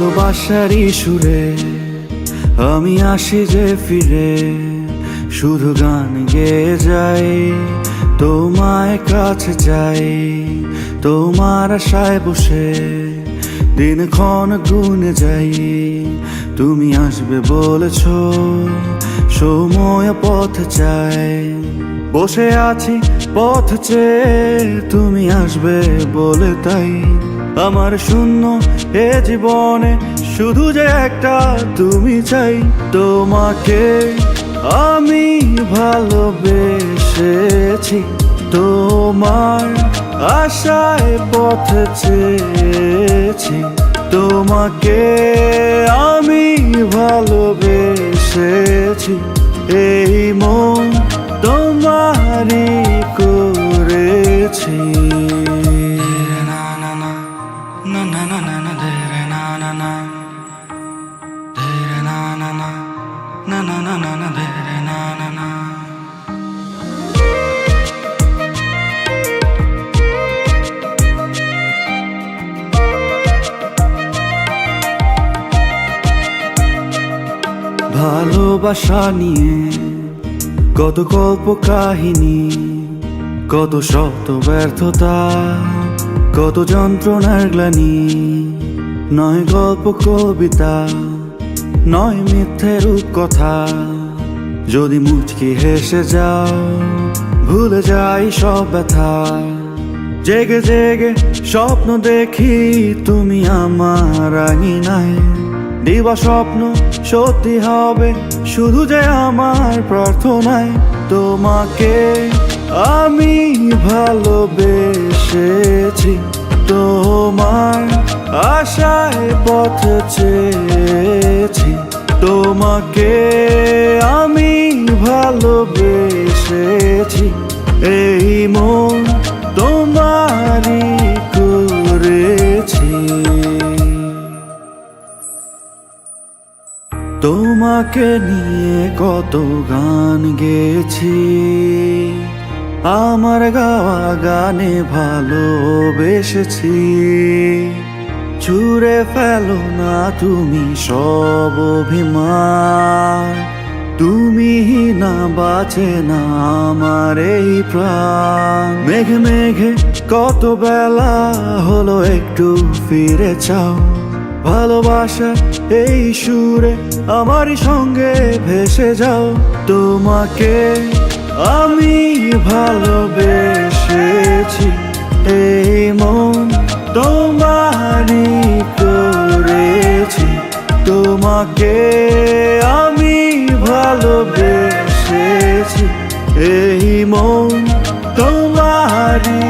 ভালোবাসারই সুরে আমি আসি যে ফিরে, শুধু গান গেয়ে যাই, তোমায় কাছে যাই, তোমার আশায় বসে দিনক্ষণ গুনে যাই। তুমি আসবে বলেছ, সময় পথ চাই, বসে আছি পথ চেয়ে, তুমি আসবে বলে তাই। আমার শূন্য এ জীবনে শুধু যে একটা তুমি চাই, তোমাকে আমি ভালোবেসেছি, তোমার আশায় পথ চেয়েছি, তোমাকে আমি ভালোবেসেছি, এই মন তোমারই করেছি। ভালোবাসা নিয়ে কত গল্প কাহিনী, কত শত ব্যর্থতা, কত যন্ত্রণার গ্লানি, নয় গল্প কবিতা, নয় মিথ্যে রূপকথা। যদি মুচকি হেসে যাও, ভুলে যাই সব ব্যথা, জেগে জেগে স্বপ্ন দেখি তুমি আমার আঙিনায়। দিবা স্বপ্ন সত্যি হবে শুধু যে আমার প্রার্থনায়, তোমাকে আমি ভালোবেসেছি, তোমার আশায় পথ চেয়েছি, তোমাকে আমি ভালোবেসেছি, এই মন তোমারই করেছি। তোমাকে নিয়ে কত গান গেয়েছি, আমার গাওয়া গানে ভালোবেসেছি। ছুঁড়ে ফেলো না তুমি সব অভিমান, তুমি না বাঁচে না আমার এই প্রাণ। মেঘে মেঘে কত বেলা হলো, একটু ফিরে চাও, ভালোবাসা এই সুরে আমারই সঙ্গে ভেসে যাও। তোমাকে আমি ভালোবেসেছি, এই মন তোমারই করেছি, তোমাকে আমি ভালোবেসেছি, এই মন তোমারই